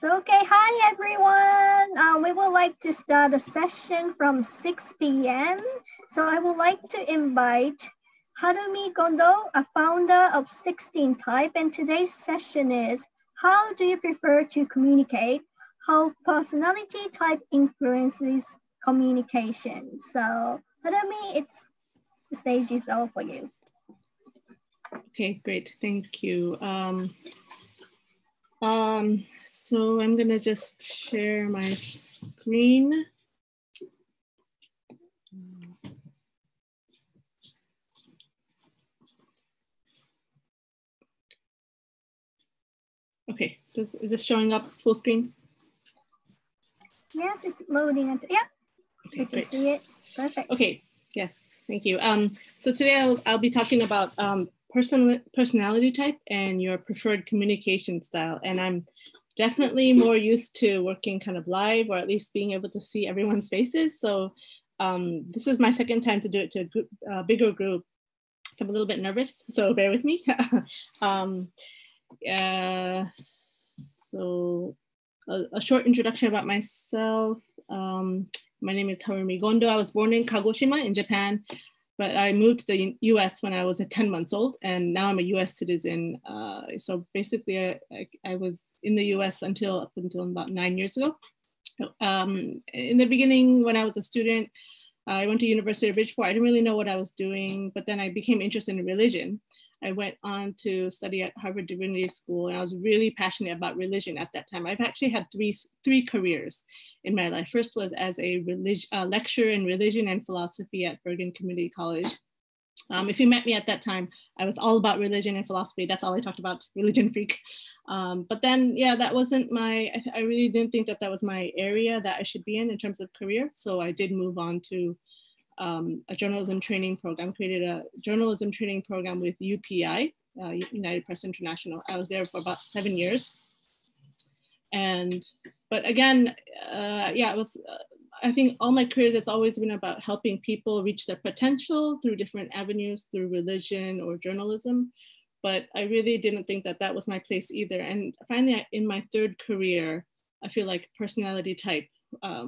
Okay, hi everyone. We would like to start a session from 6 p.m. So I would like to invite Harumi Gondo, a founder of 16 Type, and today's session is how do you prefer to communicate? How personality type influences communication. So Harumi, the stage is all for you. Okay, great, thank you. So I'm gonna just share my screen. Okay, is this showing up full screen? Yes, it's loading. Yeah, okay, we can great. see it. Perfect. Okay, yes, thank you. So today I'll be talking about personality type and your preferred communication style. And I'm definitely more used to working kind of live, or at least being able to see everyone's faces. So this is my second time to do it to a bigger group. So I'm a little bit nervous, so bear with me. So a short introduction about myself. My name is Harumi Gondo. I was born in Kagoshima in Japan, but I moved to the US when I was 10 months old, and now I'm a US citizen. So basically I was in the US up until about 9 years ago. In the beginning, when I was a student, I went to University of Bridgeport. I didn't really know what I was doing, but then I became interested in religion. I went on to study at Harvard Divinity School, and I was really passionate about religion at that time. I've actually had three careers in my life. First was as a lecturer in religion and philosophy at Bergen Community College. If you met me at that time, I was all about religion and philosophy. That's all I talked about, religion freak. But then, yeah, that wasn't I really didn't think that was my area that I should be in terms of career. So I did move on to a journalism training program, created a journalism training program with UPI, United Press International. I was there for about 7 years. But again, yeah, it was, I think all my careers, it's always been about helping people reach their potential through different avenues, through religion or journalism. But I really didn't think that was my place either. And finally, in my third career, I feel like personality type,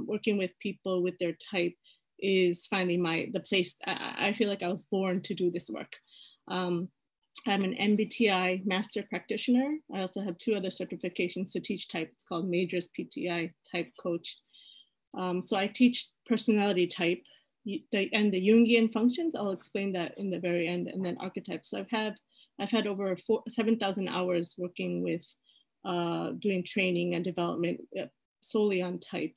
working with people with their type, is finally the place. I feel like I was born to do this work. I'm an MBTI master practitioner. I also have 2 other certifications to teach type. It's called Majors PTI Type Coach. So I teach personality type and the Jungian functions. I'll explain that in the very end, and then archetypes. So I've had over 7,000 hours working with doing training and development solely on type.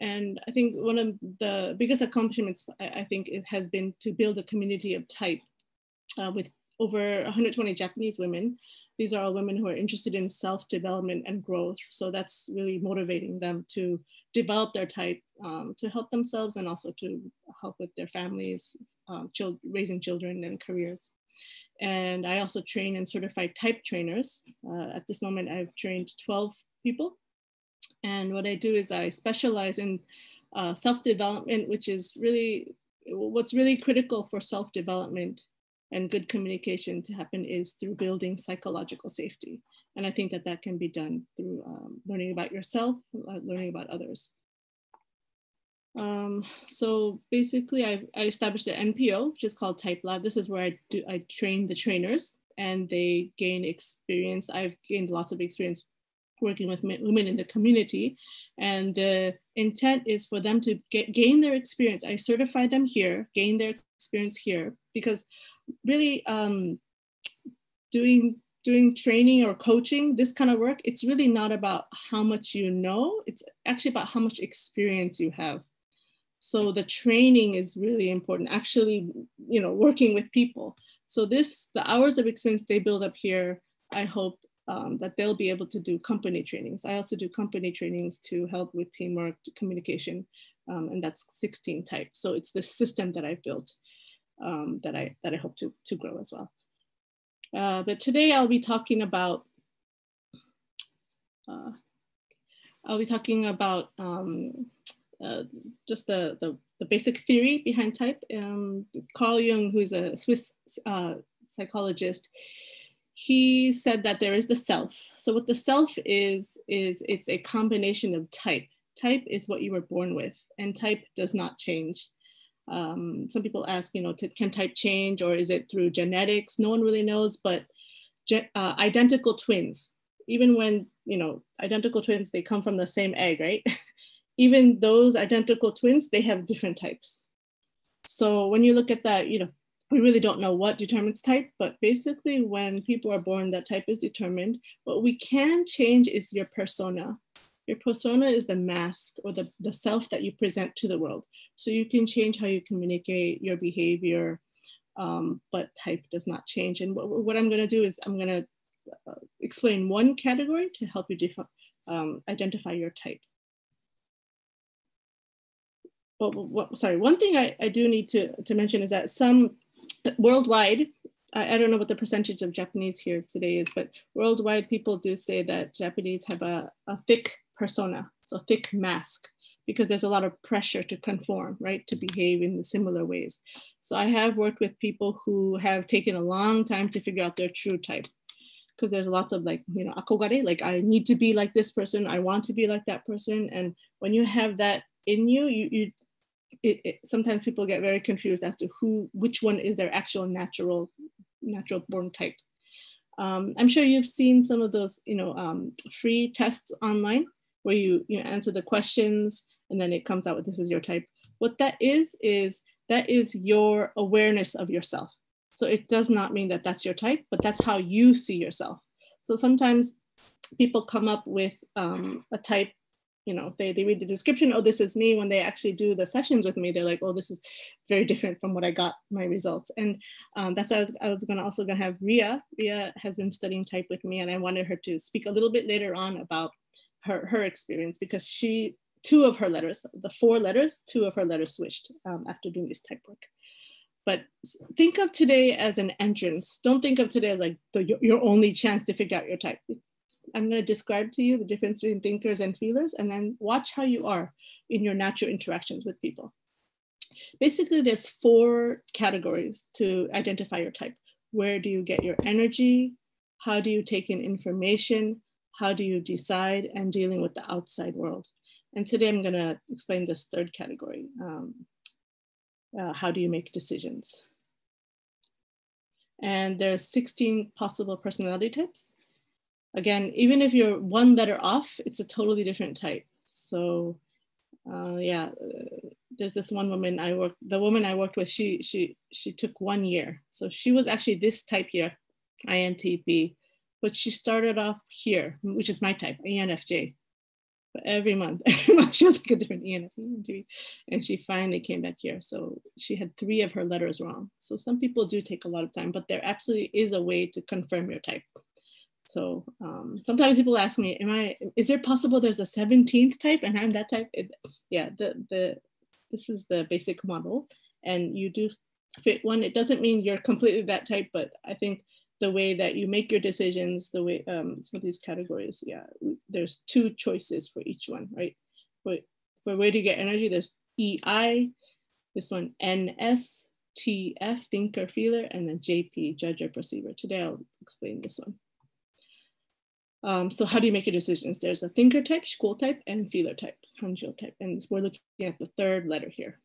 And I think one of the biggest accomplishments, I think it has been to build a community of type with over 120 Japanese women. These are all women who are interested in self-development and growth. So that's really motivating them to develop their type, to help themselves and also to help with their families, raising children and careers. And I also train and certify type trainers. At this moment, I've trained 12 people. And what I do is I specialize in self-development, which is really, what's really critical for self-development and good communication to happen is through building psychological safety. And I think that can be done through learning about yourself, learning about others. So basically I established an NPO, which is called Type Lab. This is where I train the trainers and they gain experience. I've gained lots of experience working with women in the community. And the intent is for them to gain their experience. I certify them here, gain their experience here, because really doing training or coaching, this kind of work, it's really not about how much you know, it's actually about how much experience you have. So the training is really important, actually, working with people. So the hours of experience they build up here, I hope that they'll be able to do company trainings. I also do company trainings to help with teamwork, communication, and that's 16 type. So it's the system that I've built that I hope to grow as well. But today I'll be talking about just the basic theory behind type. Carl Jung, who's a Swiss psychologist, he said that there is the self. So what the self is it's a combination of type. Type is what you were born with, and type does not change. Some people ask, can type change, or is it through genetics? No one really knows, but identical twins, even when, identical twins, they come from the same egg, right? Even those identical twins, they have different types. So when you look at that, we really don't know what determines type, but basically when people are born, that type is determined. What we can change is your persona. Your persona is the mask or the self that you present to the world. So you can change how you communicate, your behavior, but type does not change. And what I'm gonna do is I'm gonna explain one category to help you identify your type. But one thing I do need to mention is that some worldwide, I don't know what the percentage of Japanese here today is, but worldwide people do say that Japanese have a thick persona, so thick mask, because there's a lot of pressure to conform, right? To behave in similar ways. So I have worked with people who have taken a long time to figure out their true type, because there's lots of akogare, like I need to be like this person, I want to be like that person. And when you have that in you, sometimes people get very confused as to which one is their actual natural born type. I'm sure you've seen some of those, free tests online where you answer the questions and then it comes out with this is your type. What that is that is your awareness of yourself. So it does not mean that that's your type, but that's how you see yourself. So sometimes people come up with a type, they read the description, oh, this is me. When they actually do the sessions with me, they're like, oh, this is very different from what I got my results. And that's why I was also gonna have Ria. Ria has been studying type with me, and I wanted her to speak a little bit later on about her experience, because the 4 letters, 2 of her letters switched after doing this type work. But think of today as an entrance. Don't think of today as like your only chance to figure out your type. I'm going to describe to you the difference between thinkers and feelers, and then watch how you are in your natural interactions with people. Basically, there's 4 categories to identify your type. Where do you get your energy? How do you take in information? How do you decide? And dealing with the outside world. And today I'm going to explain this 3rd category. How do you make decisions? And there's 16 possible personality types. Again, even if you're 1 letter off, it's a totally different type. So there's this one woman the woman I worked with, she took 1 year. So she was actually this type here, INTP, but she started off here, which is my type, ENFJ. But every month she was like a different ENFJ, and she finally came back here. So she had 3 of her letters wrong. So some people do take a lot of time, but there absolutely is a way to confirm your type. So sometimes people ask me, is it possible there's a 17th type and I'm that type? This is the basic model, and you do fit one. It doesn't mean you're completely that type, but I think the way that you make your decisions, the way some of these categories, there's 2 choices for each one, right? For where do you get energy, there's EI, this one NS, TF, thinker, feeler, and then JP, judge or perceiver. Today I'll explain this one. So how do you make your decisions? There's a thinker type, school type, and feeler type, Hanjo type. And we're looking at the 3rd letter here.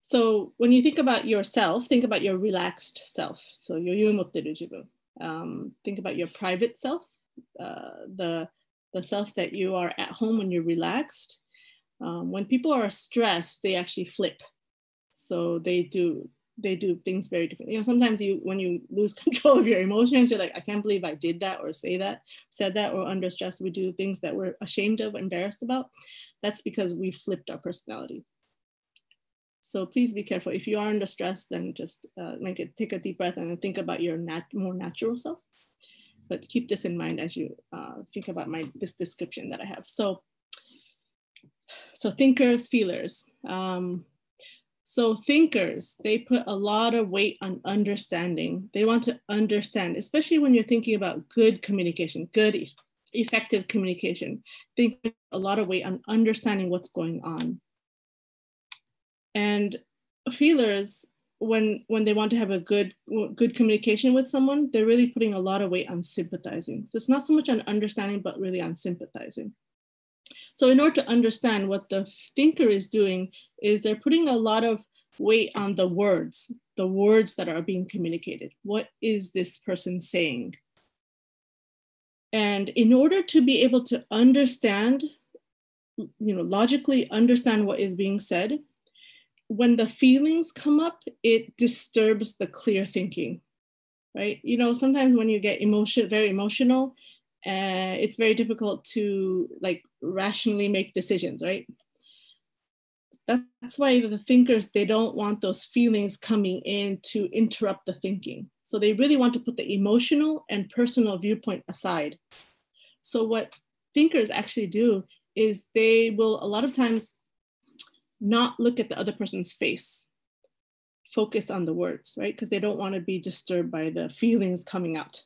So when you think about yourself, think about your relaxed self. So your yumotteru jibun. Think about your private self, the self that you are at home when you're relaxed. When people are stressed, they actually flip. So they do things very differently. Sometimes when you lose control of your emotions, you're like, I can't believe I did that or said that, or under stress, we do things that we're ashamed of, embarrassed about. That's because we flipped our personality. So please be careful. If you are under stress, then just take a deep breath and think about your more natural self. But keep this in mind as you think about this description that I have. So thinkers, feelers. So thinkers, they put a lot of weight on understanding. They want to understand, especially when you're thinking about good communication, good, effective communication. They put a lot of weight on understanding what's going on. And feelers, when they want to have a good communication with someone, they're really putting a lot of weight on sympathizing. So it's not so much on understanding, but really on sympathizing. So in order to understand what the thinker is doing, is they're putting a lot of weight on the words that are being communicated. What is this person saying? And in order to be able to understand, logically understand what is being said, when the feelings come up, it disturbs the clear thinking, right? Sometimes when you get very emotional, it's very difficult to rationally make decisions, right? That's why the thinkers, they don't want those feelings coming in to interrupt the thinking. So they really want to put the emotional and personal viewpoint aside. So what thinkers actually do is they will a lot of times not look at the other person's face, focus on the words, right? Because they don't want to be disturbed by the feelings coming out.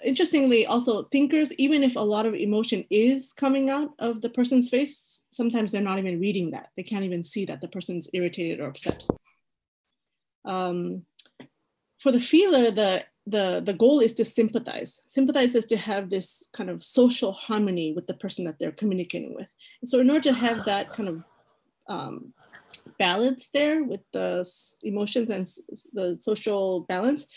Interestingly, also thinkers, even if a lot of emotion is coming out of the person's face, sometimes they're not even reading that. They can't even see that the person's irritated or upset. For the feeler, the goal is to sympathize. Sympathize is to have this kind of social harmony with the person that they're communicating with. And so in order to have that kind of balance there with the emotions and the social balance,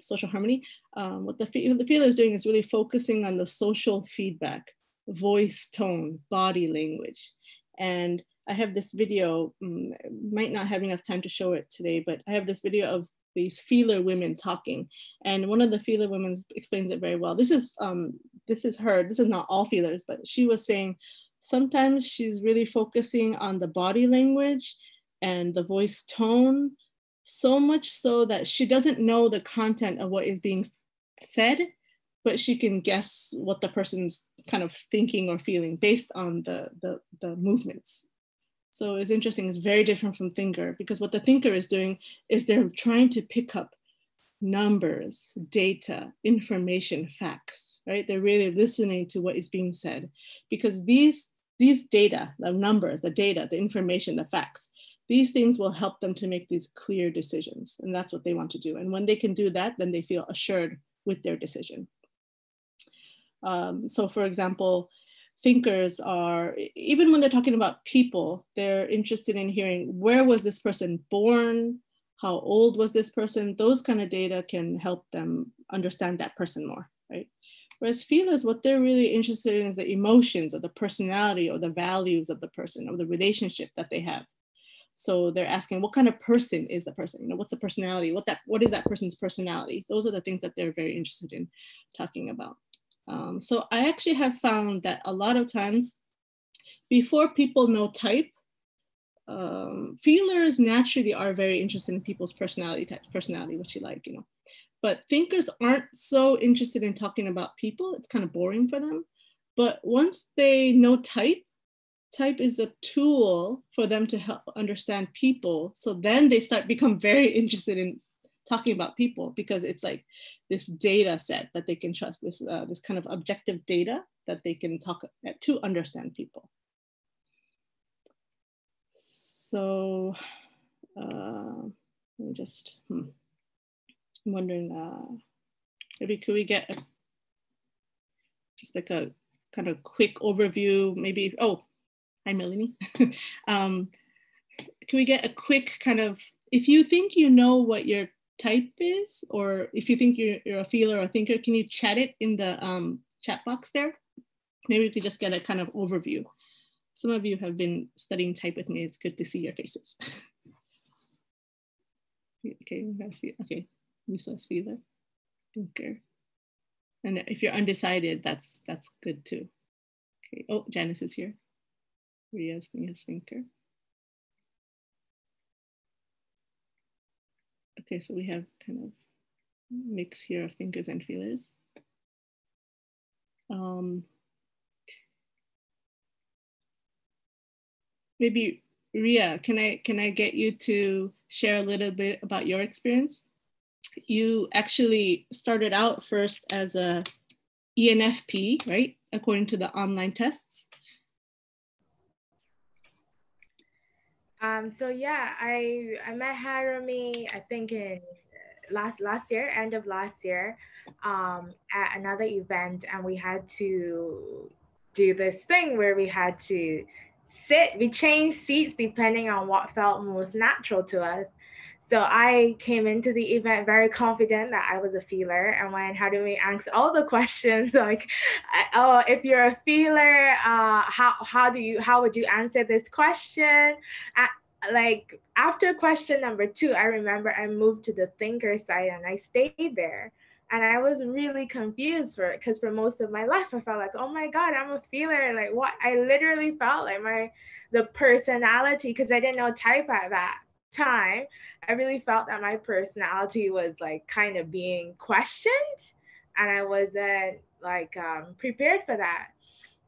social harmony, what the feeler is doing is really focusing on the social feedback, voice, tone, body language. And I have this video, might not have enough time to show it today, but I have this video of these feeler women talking. And one of the feeler women explains it very well. This is her, this is not all feelers, but she was saying, sometimes she's really focusing on the body language and the voice tone, so much so that she doesn't know the content of what is being said, but she can guess what the person's kind of thinking or feeling based on the movements. So it's interesting, it's very different from thinker, because what the thinker is doing is they're trying to pick up numbers, data, information, facts, right? They're really listening to what is being said, because these data, the numbers, the data, the information, the facts, these things will help them to make these clear decisions. And that's what they want to do. And when they can do that, then they feel assured with their decision. So for example, thinkers are, even when they're talking about people, they're interested in hearing, where was this person born? How old was this person? Those kind of data can help them understand that person more, right? Whereas feelers, what they're really interested in is the emotions or the personality or the values of the person or the relationship that they have. So they're asking, what kind of person is the person? What's the personality? What is that person's personality? Those are the things that they're very interested in talking about. So I actually have found that a lot of times before people know type, feelers naturally are very interested in people's personality types, what you like, But thinkers aren't so interested in talking about people. It's kind of boring for them. But once they know type is a tool for them to help understand people. So then they become very interested in talking about people, because it's like this data set that they can trust, this kind of objective data that they can talk to understand people. So let me just, I'm wondering, maybe could we get just like a kind of quick overview, maybe, oh, hi Melanie. Can we get a quick kind of, if you think you know what your type is, or if you think you're a feeler or thinker, can you chat it in the chat box there? Maybe we could just get a kind of overview. Some of you have been studying type with me. It's good to see your faces. Okay, okay, Lisa's feeler, thinker. And if you're undecided, that's good too. Okay, oh, Janice is here. Ria's thinker. Okay, so we have kind of mix here of thinkers and feelers. Maybe Ria, can I get you to share a little bit about your experience? You actually started out first as a ENFP, right? According to the online tests. So yeah, I met Harumi, I think in last year, end of last year, at another event, and we had to do this thing where we had to we changed seats depending on what felt most natural to us. So I came into the event very confident that I was a feeler, and when Harumi asked all the questions like, "Oh, if you're a feeler, how would you answer this question?" Like after question number 2, I remember I moved to the thinker side and I stayed there. And I was really confused because for most of my life I felt like, oh my God, I'm a feeler. Like what? I literally felt like the personality, because I didn't know type at that time. I really felt that my personality was like kind of being questioned, and I wasn't like prepared for that.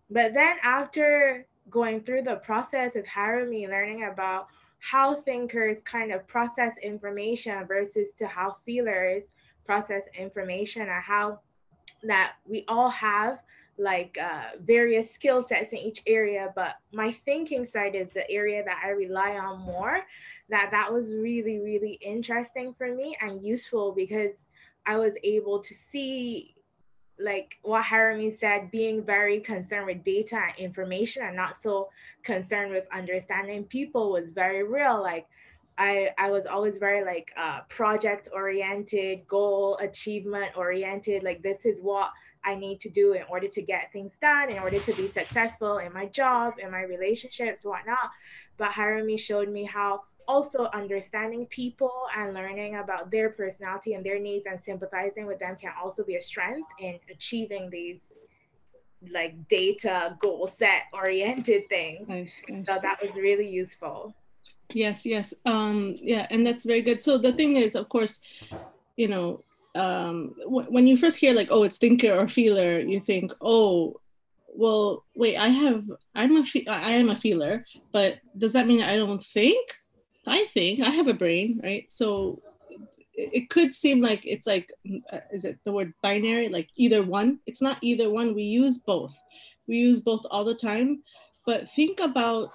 But then after going through the process with Harumi, learning about how thinkers kind of process information versus to how feelers process information, and how that we all have like various skill sets in each area, but my thinking side is the area that I rely on more. That was really, really interesting for me and useful, because I was able to see, like what Harumi said, being very concerned with data and information and not so concerned with understanding people was very real. Like I was always very like project oriented, goal achievement oriented. Like this is what I need to do in order to get things done, in order to be successful in my job, in my relationships, whatnot. But Harumi showed me how also understanding people and learning about their personality and their needs and sympathizing with them can also be a strength in achieving these like data goal set oriented things. Nice, nice. So that was really useful. Yes, yes. Yeah, and that's very good. So the thing is, of course, you know, when you first hear like, oh, it's thinker or feeler, you think, oh, well, wait, I am a feeler, but does that mean I don't think? I think I have a brain, right? So it could seem like it's like, is it the word binary? Like either one? It's not either one. We use both. We use both all the time. But think about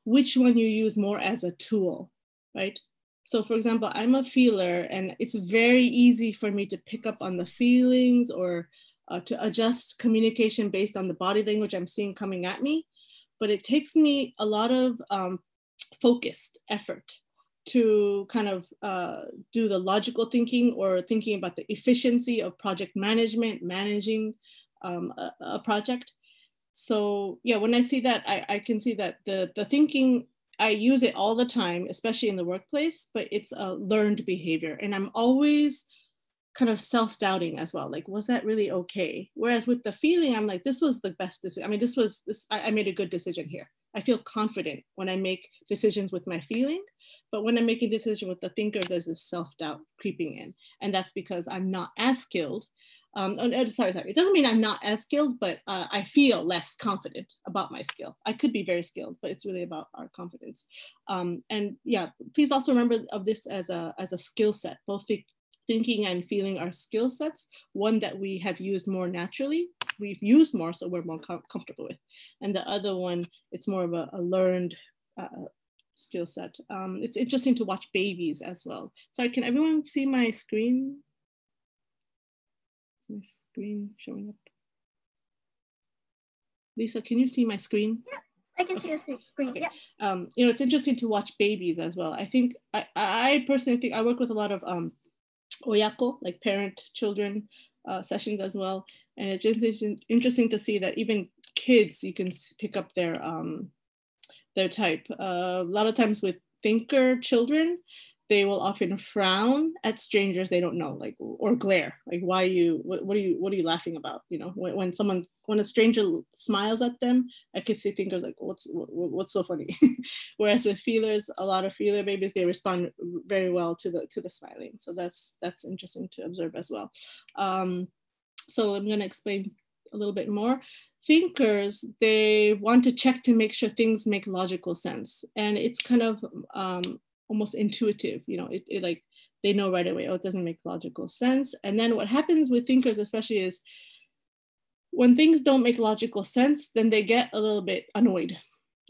which one you use more as a tool, right? So for example, I'm a feeler, and it's very easy for me to pick up on the feelings or to adjust communication based on the body language I'm seeing coming at me. But it takes me a lot of focused effort to kind of do the logical thinking or thinking about the efficiency of project management, managing a project. So yeah, when I see that, I can see that the thinking, I use it all the time, especially in the workplace, but it's a learned behavior. And I'm always kind of self-doubting as well. Like, was that really okay? Whereas with the feeling, I'm like, this was the best decision. I mean, I made a good decision here. I feel confident when I make decisions with my feeling, but when I'm making decisions with the thinkers, there's this self-doubt creeping in. And that's because I'm not as skilled. Sorry. It doesn't mean I'm not as skilled, but I feel less confident about my skill. I could be very skilled, but it's really about our confidence. And yeah, please also remember of this as a skill set. Both thinking and feeling are skill sets, one that we have used more naturally. We've used more, so we're more comfortable with. And the other one, it's more of a learned skill set. It's interesting to watch babies as well. Sorry, can everyone see my screen? Is my screen showing up? Lisa, can you see my screen? Yeah, I can see your screen. Okay. Yeah. You know, it's interesting to watch babies as well. I think I personally think I work with a lot of oyako, like parent-children sessions as well. And it's just interesting to see that even kids, you can pick up their type. A lot of times with thinker children, they will often frown at strangers they don't know, like, or glare, like, what are you laughing about? You know, when a stranger smiles at them, I can see thinkers like, what's so funny? Whereas with feelers, a lot of feeler babies, they respond very well to the smiling. So that's interesting to observe as well. So I'm going to explain a little bit more. Thinkers, they want to check to make sure things make logical sense, and it's kind of almost intuitive, you know, it like they know right away, oh, it doesn't make logical sense. And then what happens with thinkers especially is when things don't make logical sense, then they get a little bit annoyed.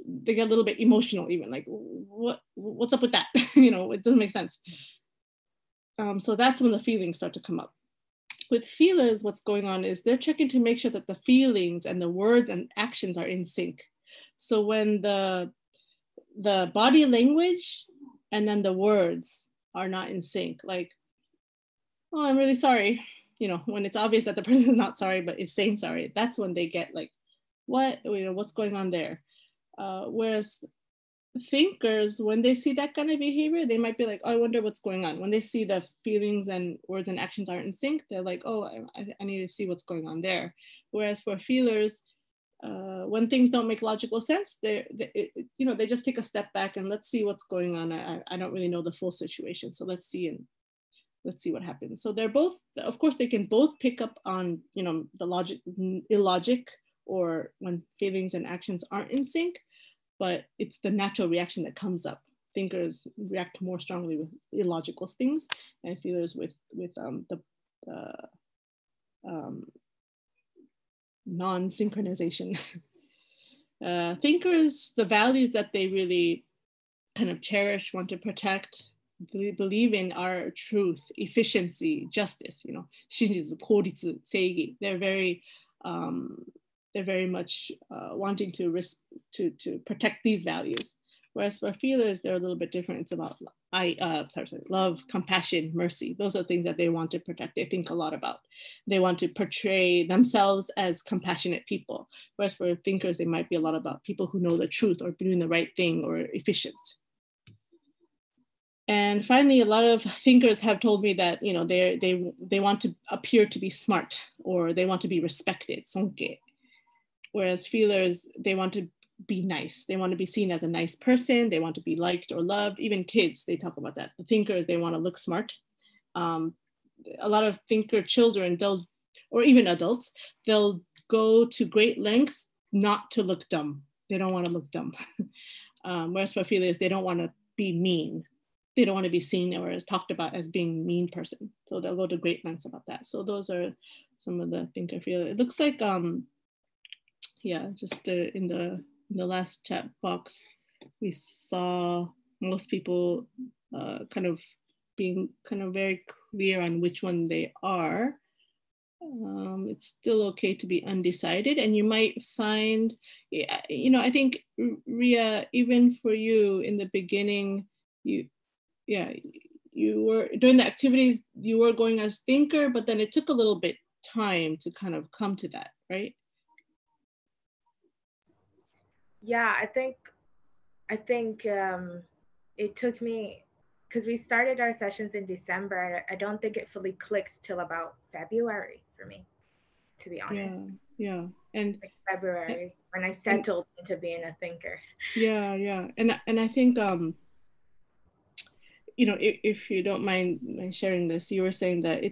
they get a little bit emotional even, like, what's up with that? You know, it doesn't make sense. So that's when the feelings start to come up. With feelers, what's going on is they're checking to make sure that the feelings and the words and actions are in sync. So when the body language and then the words are not in sync, like, oh, I'm really sorry, you know, when it's obvious that the person is not sorry but is saying sorry, that's when they get like, what, you know, what's going on there? Whereas thinkers, when they see that kind of behavior, they might be like, oh, I wonder what's going on. When they see the feelings and words and actions aren't in sync, they're like, oh, I need to see what's going on there. Whereas for feelers, when things don't make logical sense, they just take a step back and let's see what's going on. I don't really know the full situation, so let's see what happens. So they're both, of course, they can both pick up on, you know, the illogic, or when feelings and actions aren't in sync, but it's the natural reaction that comes up. Thinkers react more strongly with illogical things, and feelers with the non-synchronization. Thinkers, the values that they really kind of cherish, want to protect, believe in are truth, efficiency, justice. You know, 真実、効率、正義. They're very much wanting to protect these values. Whereas for feelers, they're a little bit different. It's about love, compassion, mercy. Those are things that they want to protect. They think a lot about. They want to portray themselves as compassionate people. Whereas for thinkers, they might be a lot about people who know the truth or doing the right thing or efficient. And finally, a lot of thinkers have told me that, you know, they want to appear to be smart, or they want to be respected, sonke. Whereas feelers, they want to be nice. They want to be seen as a nice person. They want to be liked or loved. Even kids, they talk about that. The thinkers, they want to look smart. A lot of thinker children, or even adults, they'll go to great lengths not to look dumb. They don't want to look dumb. Whereas for feelers, they don't want to be mean. They don't want to be seen or as talked about as being a mean person. So they'll go to great lengths about that. So those are some of the thinker feelers. It looks like, yeah, just in the last chat box, we saw most people kind of being very clear on which one they are. It's still okay to be undecided, and you might find, you know, I think, Ria, even for you in the beginning, you were doing the activities, you were going as thinker, but then it took a little bit time to kind of come to that, right? Yeah, I think it took me, because we started our sessions in December. I don't think it fully clicked till about February for me, to be honest. Yeah. And like February, when I settled into being a thinker. Yeah. And I think, you know, if you don't mind sharing this, you were saying that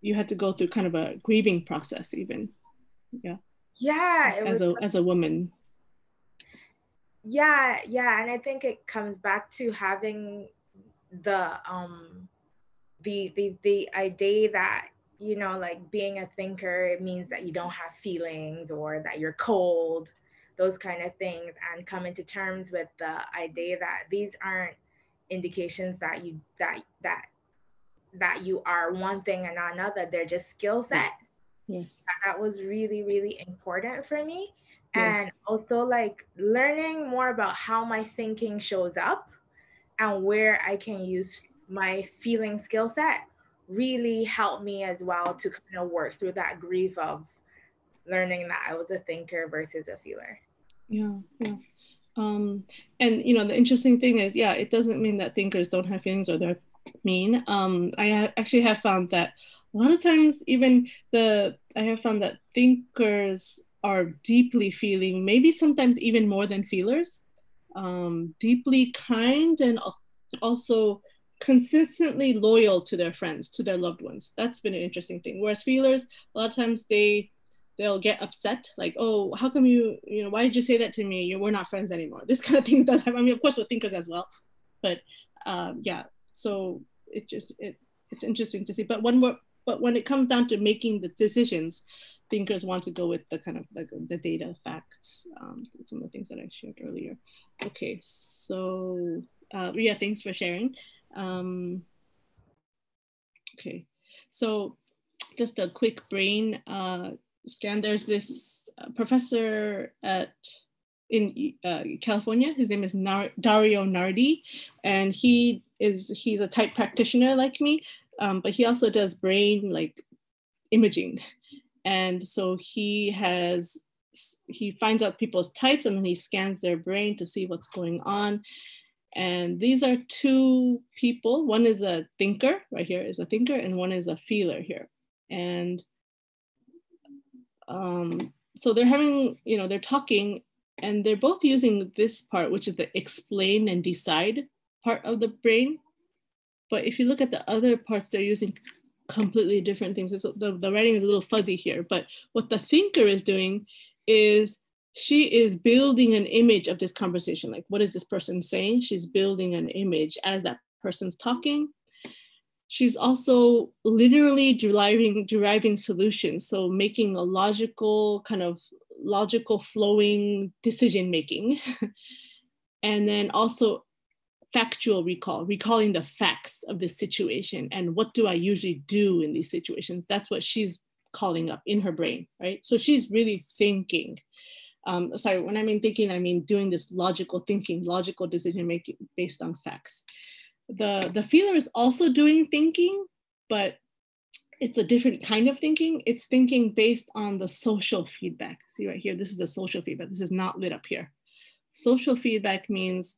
you had to go through kind of a grieving process even. Yeah. As a woman. Yeah. And I think it comes back to having the idea that, you know, like being a thinker, it means that you don't have feelings or that you're cold, those kind of things, and coming to terms with the idea that these aren't indications that you are one thing and not another. They're just skill sets. Yes. That was really, really important for me. Yes. And also like learning more about how my thinking shows up and where I can use my feeling skill set really helped me as well to kind of work through that grief of learning that I was a thinker versus a feeler. Yeah. And you know, the interesting thing is, it doesn't mean that thinkers don't have feelings or they're mean. I actually have found that a lot of times, I have found that thinkers are deeply feeling, maybe sometimes even more than feelers, deeply kind, and also consistently loyal to their friends, to their loved ones. That's been an interesting thing. Whereas feelers, a lot of times they'll get upset, like, oh, how come why did you say that to me? We're not friends anymore. This kind of things does happen. I mean, of course, with thinkers as well, but so it's interesting to see. But when it comes down to making the decisions, thinkers want to go with the kind of like the data facts, some of the things that I shared earlier. Okay, so yeah, thanks for sharing. Okay, so just a quick brain scan. There's this professor in California. His name is Dario Nardi, and he's a type practitioner like me, but he also does brain like imaging. And so he finds out people's types and then he scans their brain to see what's going on. And these are two people. One is a thinker, right here is a thinker, and one is a feeler here. And so they're having, they're talking, and they're both using this part, which is the explain and decide part of the brain. But if you look at the other parts, they're using completely different things. The writing is a little fuzzy here, but what the thinker is doing is she is building an image of this conversation. Like, what is this person saying? She's building an image as that person's talking. She's also literally deriving solutions. So making a logical flowing decision making. And then also factual recalling the facts of the situation and what do I usually do in these situations. That's what she's calling up in her brain, right? So she's really thinking. Sorry, when I mean thinking, I mean doing this logical thinking, logical decision making based on facts. The feeler is also doing thinking, but it's a different kind of thinking. It's thinking based on the social feedback. See right here, this is the social feedback. This is not lit up here. Social feedback means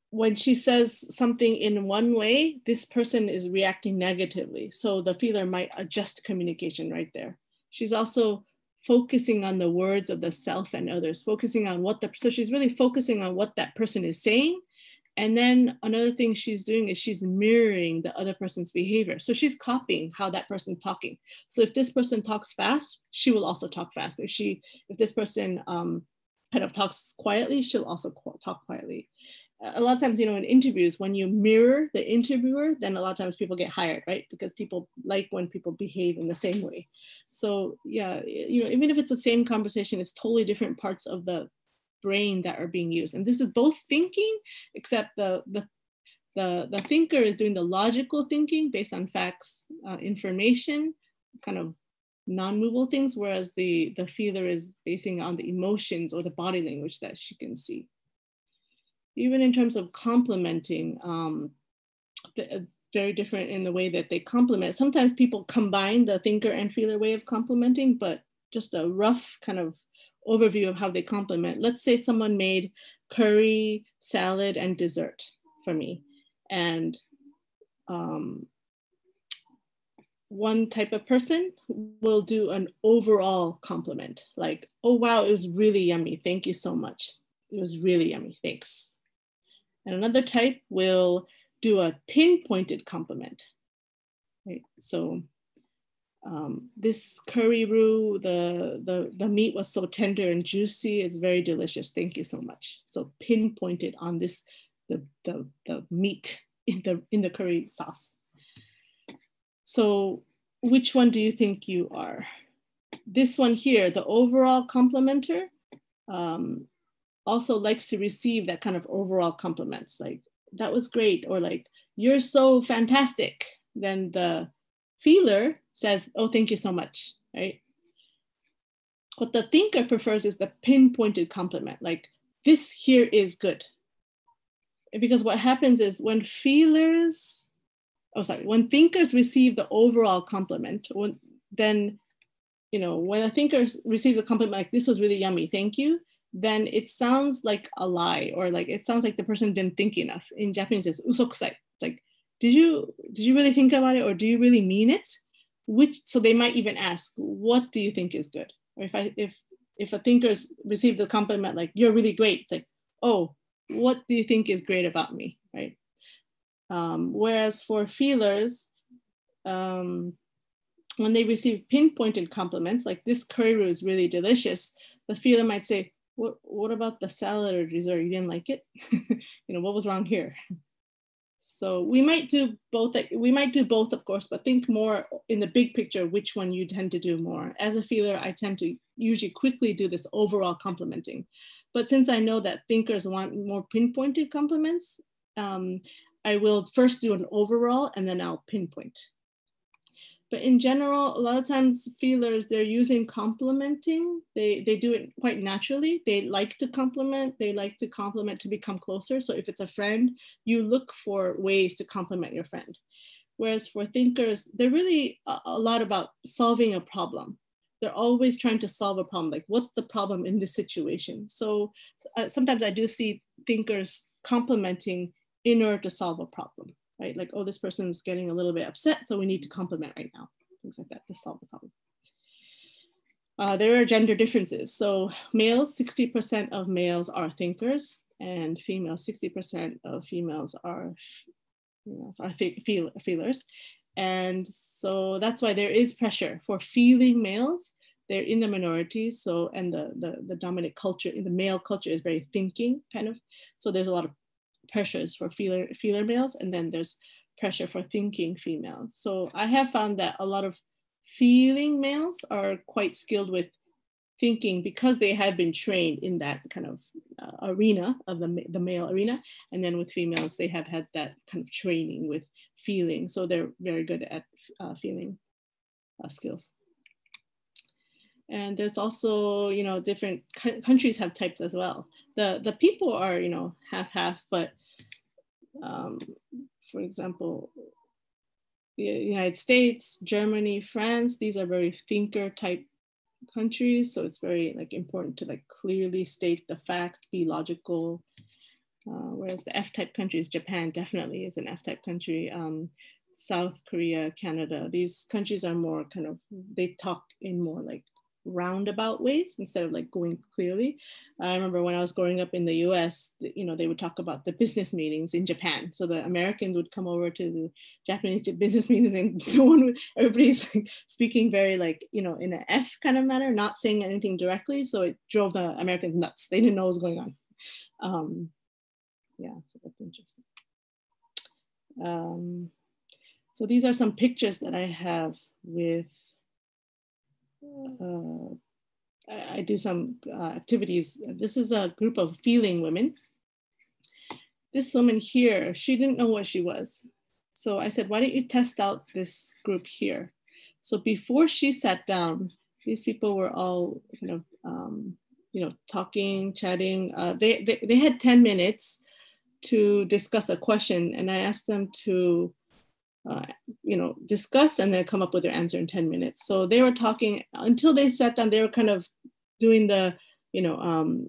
when she says something in one way, this person is reacting negatively. So the feeler might adjust communication right there. She's also focusing on the words of the self and others, focusing on so she's really focusing on what that person is saying. And then another thing she's doing is she's mirroring the other person's behavior. So she's copying how that person's talking. So if this person talks fast, she will also talk fast. If this person kind of talks quietly, she'll also talk quietly. A lot of times, in interviews, when you mirror the interviewer, then a lot of times people get hired, right? Because people like when people behave in the same way. So yeah, even if it's the same conversation, it's totally different parts of the brain that are being used. And this is both thinking, except the thinker is doing the logical thinking based on facts, information, kind of non-movable things, whereas the feeler is basing on the emotions or the body language that she can see. Even in terms of complementing, very different in the way that they complement. Sometimes people combine the thinker and feeler way of complementing, but just a rough kind of overview of how they complement. Let's say someone made curry, salad, and dessert for me. And one type of person will do an overall compliment, like, oh, wow, it was really yummy. Thank you so much. It was really yummy, thanks. And another type will do a pinpointed compliment, right? So this curry roux, the meat was so tender and juicy. It's very delicious. Thank you so much. So pinpointed on this, the meat in the curry sauce. So which one do you think you are? This one here, the overall complimenter, also likes to receive that kind of overall compliments, like, that was great, or like, you're so fantastic. Then the feeler says, oh, thank you so much, right? What the thinker prefers is the pinpointed compliment, like, this here is good. Because what happens is when thinkers receive the overall compliment, then, when a thinker receives a compliment like, this was really yummy, thank you, then it sounds like a lie, or like it sounds like the person didn't think enough. In Japanese, it's usokusai. It's like, did you really think about it, or do you really mean it? So they might even ask, what do you think is good? Or if a thinker's received the compliment like, you're really great, it's like, oh, what do you think is great about me, right? Whereas for feelers, when they receive pinpointed compliments, like, this curry roux is really delicious, the feeler might say, what about the salad or dessert? You didn't like it? What was wrong here? So we might do both. We might do both, of course, but think more in the big picture, which one you tend to do more. As a feeler, I tend to usually quickly do this overall complimenting. But since I know that thinkers want more pinpointed compliments, I will first do an overall and then I'll pinpoint. But in general, a lot of times feelers, they're using complimenting. They do it quite naturally. They like to compliment. They like to compliment to become closer. So if it's a friend, you look for ways to compliment your friend. Whereas for thinkers, they're really a lot about solving a problem. They're always trying to solve a problem. Like, what's the problem in this situation? So sometimes I do see thinkers complimenting in order to solve a problem. Right? Like, oh, this person's getting a little bit upset, so we need to compliment right now. Things like that to solve the problem. There are gender differences. So males, 60% of males are thinkers, and females, 60% of females are feelers. And so that's why there is pressure for feeling males. They're in the minority. So, and the dominant culture in the male culture is very thinking kind of. So there's a lot of pressures for feeler males, and then there's pressure for thinking females. So I have found that a lot of feeling males are quite skilled with thinking because they have been trained in that kind of arena of the male arena. And then with females, they have had that kind of training with feeling. So they're very good at feeling skills. And there's also, you know, different countries have types as well. The people are, you know, half-half, but for example, the United States, Germany, France, these are very thinker type countries. So it's very like important to like clearly state the facts, be logical. Whereas the F-type countries, Japan definitely is an F-type country. South Korea, Canada, these countries are more kind of, they talk in more like roundabout ways instead of like going clearly. I remember when I was growing up in the US, you know, they would talk about the business meetings in Japan. So the Americans would come over to the Japanese business meetings and everybody's like speaking very like, you know, in an F kind of manner, not saying anything directly. So it drove the Americans nuts. They didn't know what was going on. Yeah, so that's interesting. So these are some pictures that I have with I do some activities. This is a group of feeling women. This woman here, she didn't know what she was. So I said, why don't you test out this group here? So before she sat down, these people were all kind of, you know, talking, chatting. They had 10 minutes to discuss a question, and I asked them to you know, discuss and then come up with their answer in 10 minutes. So they were talking until they sat down, they were kind of doing the, you know,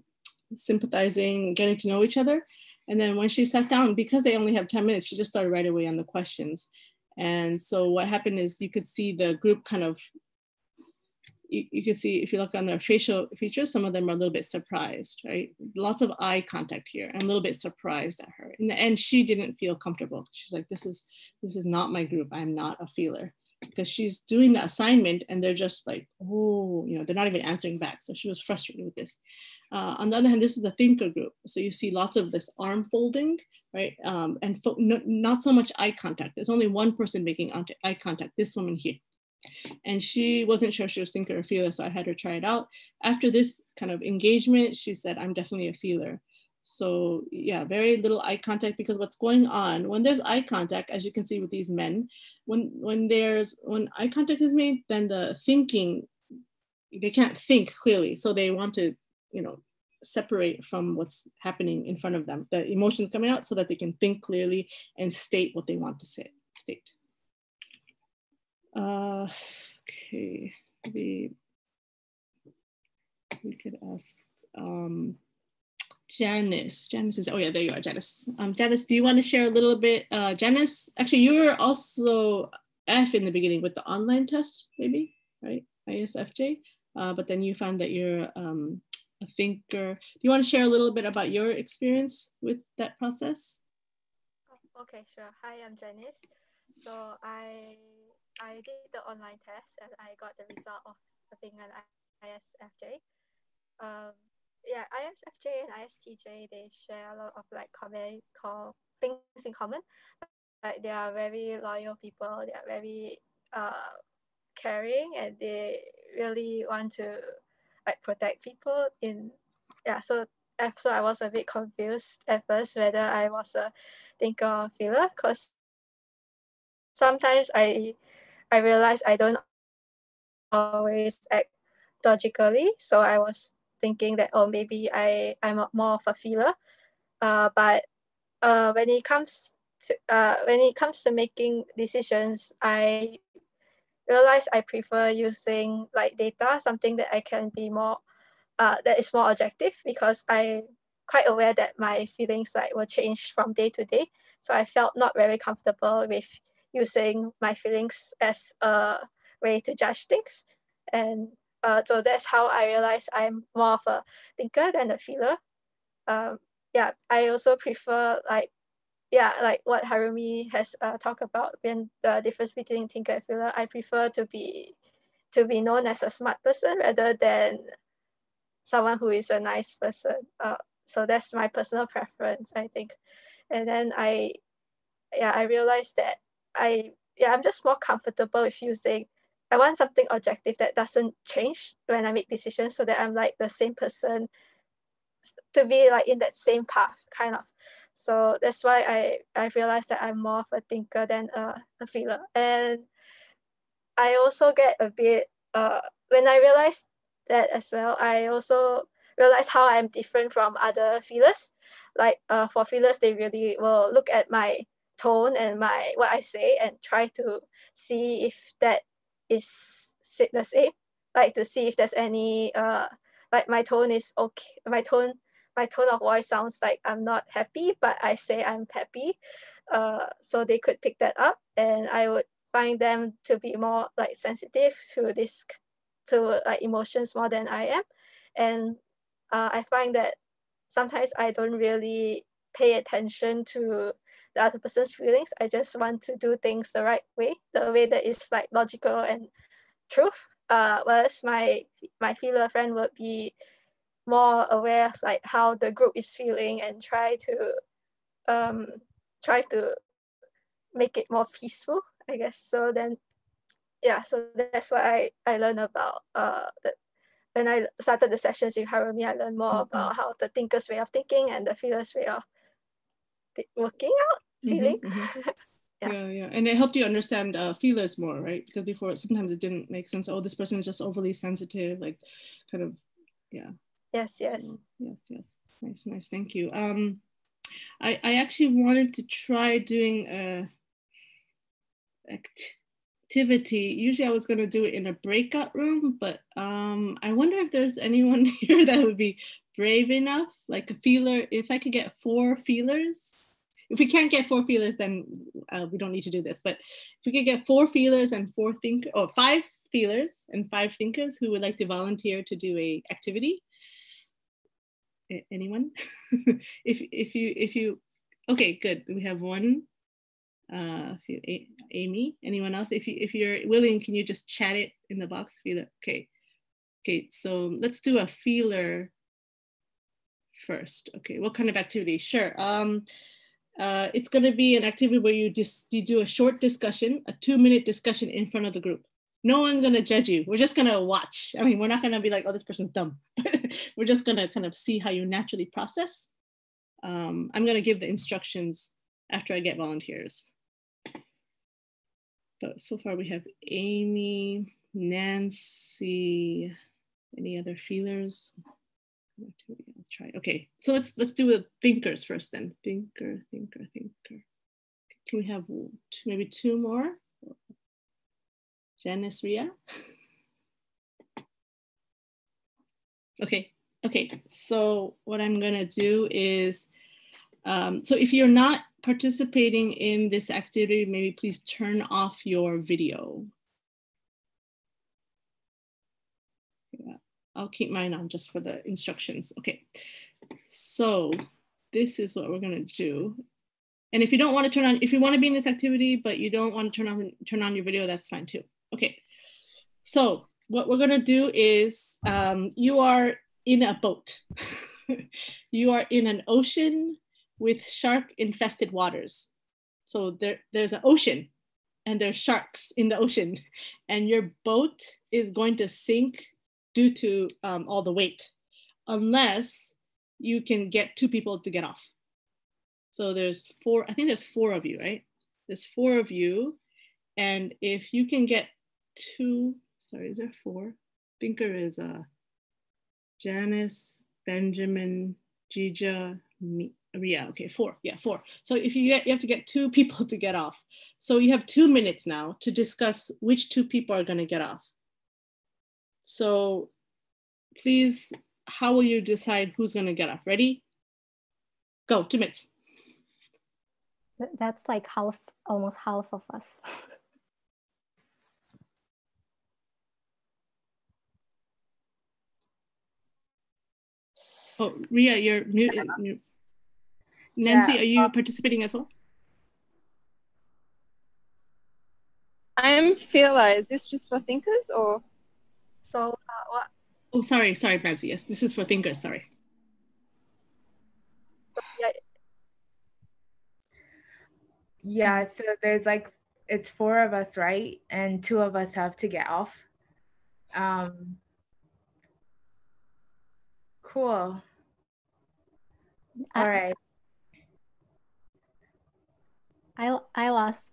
sympathizing, getting to know each other. And then when she sat down, because they only have 10 minutes, she just started right away on the questions. And so what happened is you could see the group kind of, you can see if you look on their facial features, some of them are a little bit surprised, right? Lots of eye contact here and a little bit surprised at her. In the end, she didn't feel comfortable. She's like, this is not my group. I'm not a feeler, because she's doing the assignment and they're just like, oh, you know, they're not even answering back. So she was frustrated with this. On the other hand, this is the thinker group. So you see lots of this arm folding, right? And not so much eye contact. There's only one person making eye contact, this woman here. And she wasn't sure she was thinker or feeler, so I had her try it out. After this kind of engagement, she said, I'm definitely a feeler. So yeah, very little eye contact, because what's going on when there's eye contact, as you can see with these men, when eye contact is made, then the thinking, they can't think clearly. So they want to, you know, separate from what's happening in front of them, the emotions coming out, so that they can think clearly and state what they want to state. Okay, we could ask Janice. Janice is, oh yeah, there you are, Janice. Janice, do you want to share a little bit? Janice, actually, you were also F in the beginning with the online test, maybe, right? ISFJ, but then you found that you're a thinker. Do you want to share a little bit about your experience with that process? Okay, sure. Hi, I'm Janice. So I did the online test and I got the result of being an ISFJ. Yeah, ISFJ and ISTJ, they share a lot of like things in common, like they are very loyal people. They are very caring, and they really want to like protect people in, yeah. So I was a bit confused at first whether I was a thinker or feeler, because sometimes I realized I don't always act logically. So I was thinking that, oh, maybe I'm more of a feeler. But when it comes to making decisions, I realize I prefer using like data, something that I can be more that is more objective, because I'm quite aware that my feelings like will change from day to day. So I felt not very comfortable with using my feelings as a way to judge things. And so that's how I realized I'm more of a thinker than a feeler. Yeah, I also prefer like, yeah, like what Harumi has talked about, when the difference between thinker and feeler. I prefer to be known as a smart person rather than someone who is a nice person. So that's my personal preference, I think. And then I realized that I'm just more comfortable with using. I want something objective that doesn't change when I make decisions, so that I'm like the same person, to be like in that same path, kind of. So that's why I realized that I'm more of a thinker than a feeler. And I also get a bit when I realized that as well, I also realized how I'm different from other feelers. Like for feelers, they really will look at my tone and my what I say and try to see if that is the same. Like to see if there's any like my tone is okay. My tone of voice sounds like I'm not happy, but I say I'm happy. So they could pick that up, and I would find them to be more like sensitive to this, to like emotions more than I am. And I find that sometimes I don't really pay attention to the other person's feelings. I just want to do things the right way, the way that is like logical and truth. Whereas my feeler friend would be more aware of like how the group is feeling and try to make it more peaceful, I guess. So then, yeah, so that's what I learned about when I started the sessions with Harumi. I learned more about how the thinker's way of thinking and the feeler's way of working out, feeling. Yeah. And it helped you understand feelers more, right? Because before sometimes it didn't make sense. Oh, this person is just overly sensitive, like kind of, yeah. Yes. So, yes. Nice. Thank you. I actually wanted to try doing a activity. Usually I was going to do it in a breakout room, but I wonder if there's anyone here that would be brave enough, like a feeler. If I could get 4 feelers. If we can't get 4 feelers, then we don't need to do this. But if we could get 4 feelers and 5 feelers and 5 thinkers who would like to volunteer to do a activity. Anyone? if you, okay, good. We have 1. Amy, anyone else? If you're willing, can you just chat it in the box? Feeler. Okay. So let's do a feeler first. Okay. What kind of activity? Sure. It's going to be an activity where you do a short discussion, a 2-minute discussion in front of the group. No one's going to judge you. We're just going to watch. I mean, we're not going to be like, oh, this person's dumb. We're just going to kind of see how you naturally process. I'm going to give the instructions after I get volunteers. But so far we have Amy, Nancy, any other feelers? Let's try. Okay, so let's do the thinkers first then. Thinker. Can we have maybe 2 more? Janice, Ria. Okay. So what I'm gonna do is, so if you're not participating in this activity, maybe please turn off your video. Yeah, I'll keep mine on just for the instructions. Okay, so this is what we're gonna do. And if you don't want to turn on, if you want to be in this activity, but you don't want to turn on your video, that's fine too. Okay, so what we're gonna do is, you are in a boat. You are in an ocean with shark-infested waters. So there's an ocean and there's sharks in the ocean, and your boat is going to sink due to all the weight, unless you can get 2 people to get off. So there's 4, I think there's 4 of you, right? There's 4 of you. And if you can get 2, sorry, is there 4? I think there is Janice, Benjamin, Gija, me, Ria. Okay, 4. Yeah, 4. So if you have to get 2 people to get off. So you have 2 minutes now to discuss which 2 people are going to get off. So please, how will you decide who's going to get off? Ready? Go, 2 minutes. That's like almost half of us. Oh, Ria, you're mute. Nancy, are you participating as well? I'm Fila. Is this just for thinkers or? So what? Oh, sorry, Nancy. Yes, this is for thinkers. Sorry. Yeah, so there's like, it's 4 of us, right? And 2 of us have to get off. Cool. All right. I'll ask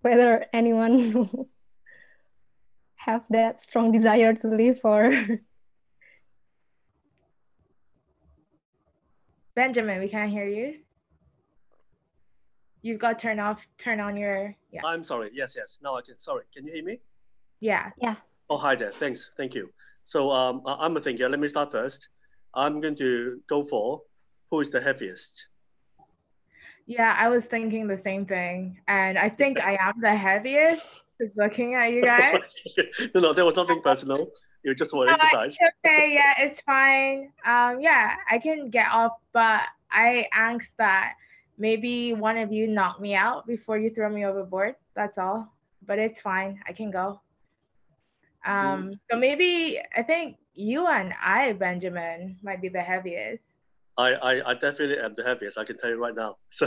whether anyone have that strong desire to leave or. Benjamin, we can't hear you. You've got turn on your, yeah. I'm sorry. Yes. Now I can. Sorry. Can you hear me? Yeah. Yeah. Oh, hi there. Thanks. Thank you. So I'm a thinker. Let me start first. I'm going to go for who is the heaviest. Yeah, I was thinking the same thing. And I think I am the heaviest, just looking at you guys. No, there was nothing personal. It was just for exercise. Okay, yeah, it's fine. Yeah, I can get off, but I angst that maybe one of you knock me out before you throw me overboard. That's all. But it's fine. I can go. So maybe I think you and I, Benjamin, might be the heaviest. I definitely am the heaviest. I can tell you right now. So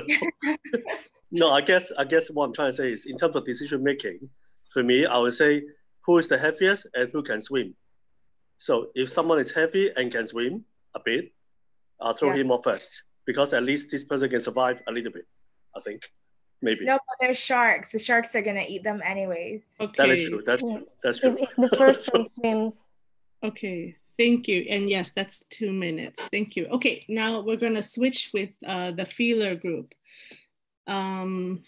no, I guess what I'm trying to say is, in terms of decision making, for me, I would say who is the heaviest and who can swim. So if someone is heavy and can swim a bit, I'll throw him off first, because at least this person can survive a little bit, I think. Maybe. No, but they're sharks. The sharks are gonna eat them anyways. Okay. That is true. That's true. If the person swims. Okay, thank you. And yes, that's 2 minutes. Thank you. Okay, now we're gonna switch with the feeler group. And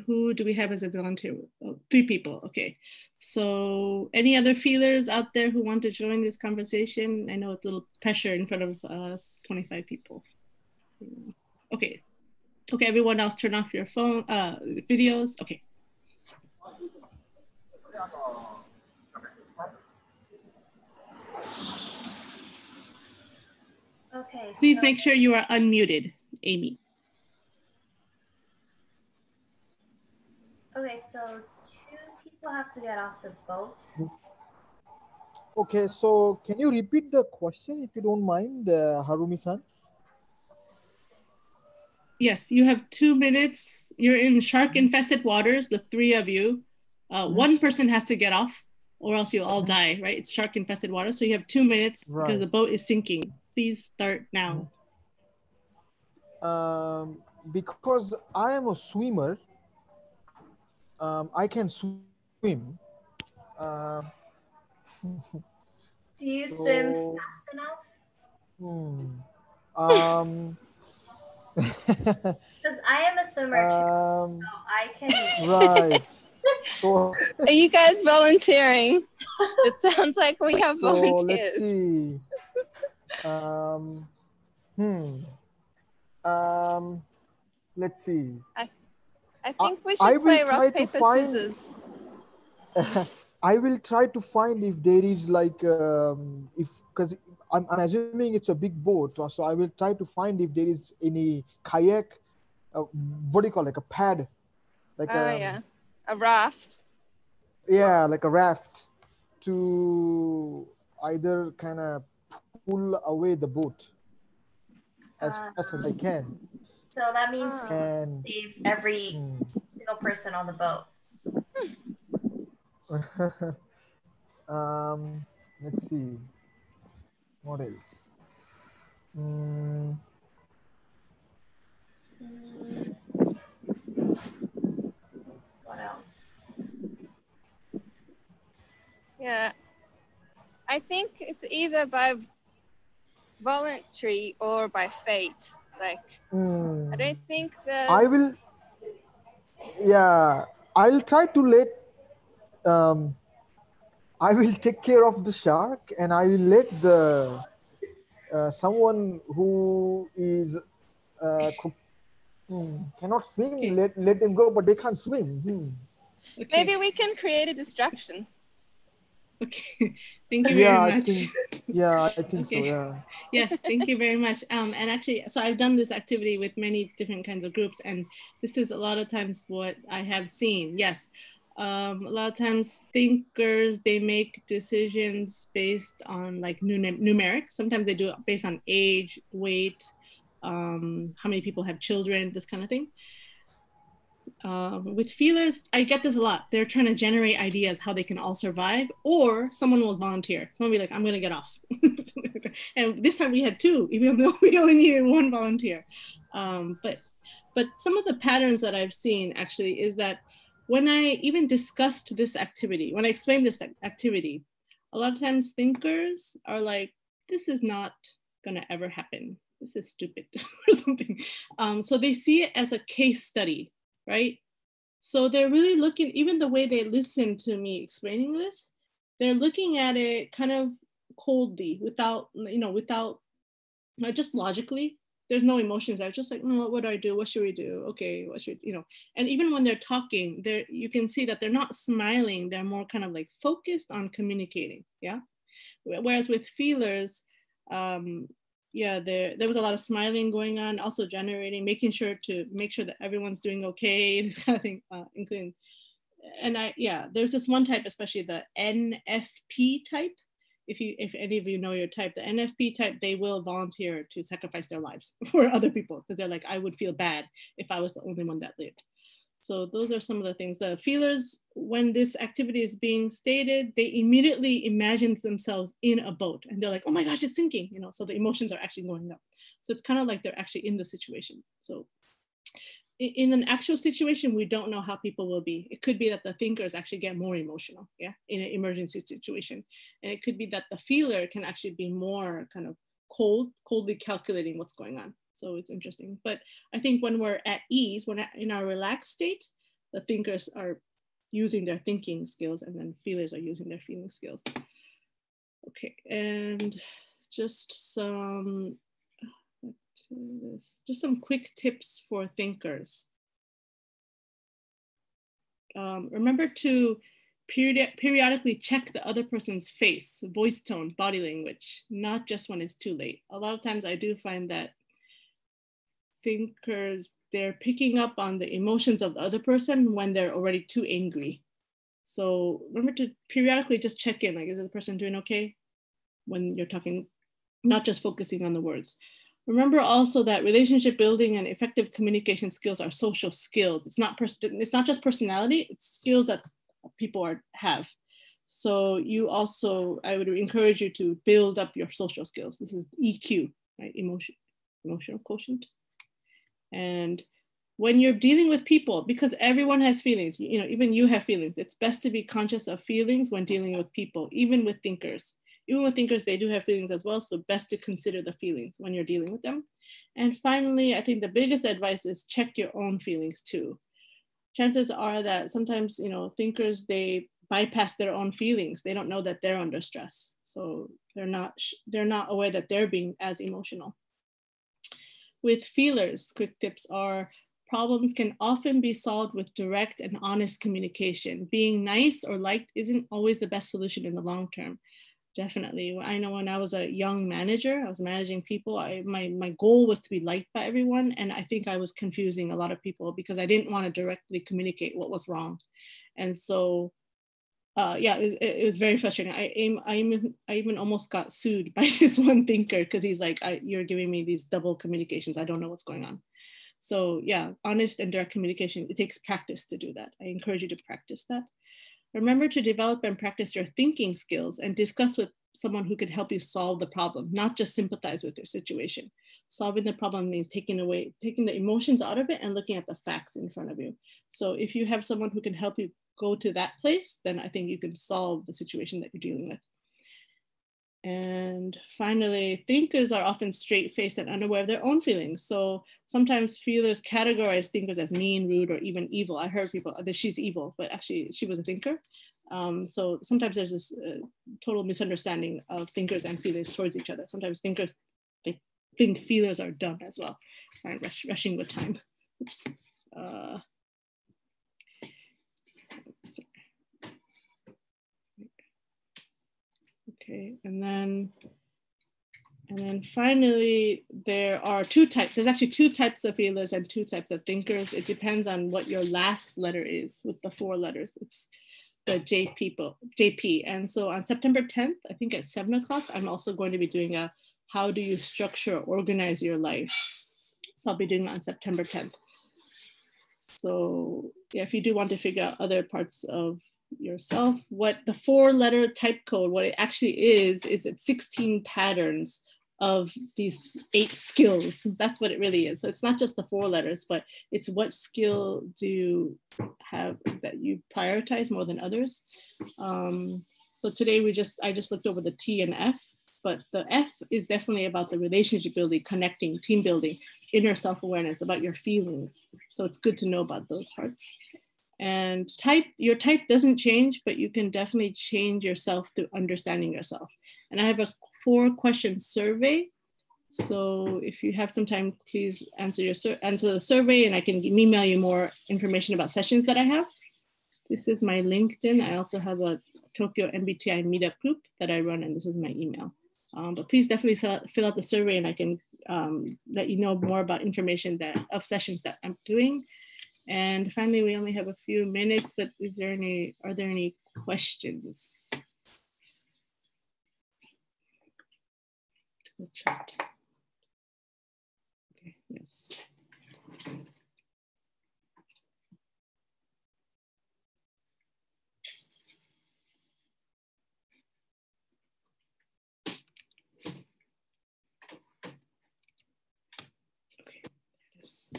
who do we have as a volunteer? Oh, 3 people. Okay. So any other feelers out there who want to join this conversation? I know it's a little pressure in front of 25 people. Okay. Okay, everyone else turn off your phone, videos. Okay. Okay. Please make sure you are unmuted, Amy. Okay, so 2 people have to get off the boat. Okay, so can you repeat the question if you don't mind, Harumi-san? Yes, you have 2 minutes. You're in shark-infested waters, the 3 of you. 1 person has to get off, or else you'll all die, right? It's shark-infested water, so you have 2 minutes because the boat is sinking. Please start now. Because I am a swimmer, I can swim. Do you swim fast enough? Because I am a swimmer too, so I can. Right. So, are you guys volunteering? It sounds like we have volunteers. Let's see. Let's see. I think we should play rock, paper, scissors. I will try to find if there is like, because I'm assuming it's a big boat, so I will try to find if there is any kayak, what do you call, like a pad? Like yeah, a raft. Yeah, like a raft to either kind of pull away the boat as fast as I can. So that means we And save every single person on the boat. let's see. What else? What else? Yeah. I think it's either by voluntary or by fate. Like, I don't think there's... I will, yeah, I'll try to let, I will take care of the shark, and I will let the someone who is cannot swim, let them go, but they can't swim. Okay. Maybe we can create a distraction. Okay, thank you very much. I think so, yeah. Yes, thank you very much. And actually, so I've done this activity with many different kinds of groups, and this is a lot of times what I have seen. Yes, a lot of times thinkers, they make decisions based on like numeric. Sometimes they do it based on age, weight, how many people have children, this kind of thing. With feelers, I get this a lot. They're trying to generate ideas how they can all survive, or someone will volunteer. Someone will be like, I'm gonna get off. And this time we had two, even though we only needed one volunteer. But some of the patterns that I've seen actually is that when I even discussed this activity, when I explained this activity, a lot of times thinkers are like, this is not gonna ever happen. This is stupid or something. So they see it as a case study, right? So they're really looking, even the way they listen to me explaining this, they're looking at it kind of coldly, without, not just logically. There's no emotions. I'm just like, what do I do? What should we do? Okay, what should, and even when they're talking, you can see that they're not smiling. They're more kind of like focused on communicating, yeah? Whereas with feelers, yeah, there was a lot of smiling going on, also generating, making sure that everyone's doing okay, this kind of thing, including, and there's this one type, especially the NFP type. If any of you know your type, the NFP type, they will volunteer to sacrifice their lives for other people, because they're like, I would feel bad if I was the only one that lived. So those are some of the things. The feelers, when this activity is being stated, they immediately imagine themselves in a boat, and they're like, oh my gosh, it's sinking, so the emotions are actually going up. So it's kind of like they're actually in the situation. So in an actual situation, we don't know how people will be. It could be that the thinkers actually get more emotional, yeah, in an emergency situation. And it could be that the feeler can actually be more kind of coldly calculating what's going on. So it's interesting. But I think when we're at ease, when in our relaxed state, the thinkers are using their thinking skills, and then feelers are using their feeling skills. Okay, and just some quick tips for thinkers. Remember to periodically check the other person's face, voice tone, body language, not just when it's too late. A lot of times I do find that thinkers, they're picking up on the emotions of the other person when they're already too angry. So remember to periodically just check in, like, is the person doing okay? When you're talking, not just focusing on the words. Remember also that relationship building and effective communication skills are social skills. It's not just personality, it's skills that people have. So I would encourage you to build up your social skills. This is EQ, right? Emotional quotient. And when you're dealing with people, because everyone has feelings, even you have feelings, it's best to be conscious of feelings when dealing with people, even with thinkers. Even with thinkers, they do have feelings as well, so best to consider the feelings when you're dealing with them. And finally, I think the biggest advice is check your own feelings too. Chances are that sometimes, thinkers, they bypass their own feelings. They don't know that they're under stress. So they're not aware that they're being as emotional. With feelers, quick tips are, problems can often be solved with direct and honest communication. Being nice or liked isn't always the best solution in the long term. Definitely. I know when I was a young manager, I was managing people, my goal was to be liked by everyone. And I think I was confusing a lot of people because I didn't want to directly communicate what was wrong. And so, it was very frustrating. I even almost got sued by this one thinker because he's like, you're giving me these double communications. I don't know what's going on. So yeah, honest and direct communication, it takes practice to do that. I encourage you to practice that. Remember to develop and practice your thinking skills and discuss with someone who can help you solve the problem, not just sympathize with your situation. Solving the problem means taking the emotions out of it and looking at the facts in front of you. So if you have someone who can help you go to that place, then I think you can solve the situation that you're dealing with. And finally, thinkers are often straight-faced and unaware of their own feelings. So sometimes feelers categorize thinkers as mean, rude, or even evil. I heard people that she's evil, but actually she was a thinker. So sometimes there's this total misunderstanding of thinkers and feelers towards each other. Sometimes thinkers, they think feelers are dumb as well. Sorry, rushing with time. Oops. Sorry. Okay, and then finally, there are two types. There's actually two types of feelers and two types of thinkers. It depends on what your last letter is with the 4 letters. It's the JP. And so on September 10th, I think at 7 o'clock, I'm also going to be doing a how do you structure or organize your life. So I'll be doing it on September 10th. So yeah, if you do want to figure out other parts of yourself, what the 4-letter type code, what it actually is it's 16 patterns of these 8 skills. That's what it really is. So it's not just the 4 letters, but it's what skill do you have that you prioritize more than others. So today I just looked over the T and F, but the F is definitely about the relationship building, connecting, team building, inner self-awareness, about your feelings. So it's good to know about those parts. And your type doesn't change, but you can definitely change yourself through understanding yourself. And I have a 4-question survey. So if you have some time, please answer the survey, and I can email you more information about sessions that I have. This is my LinkedIn. I also have a Tokyo MBTI meetup group that I run, and this is my email. But please definitely fill out the survey, and I can let you know more about information of sessions that I'm doing. And finally, we only have a few minutes, but are there any questions? To the chat. Okay, yes. Okay, yes.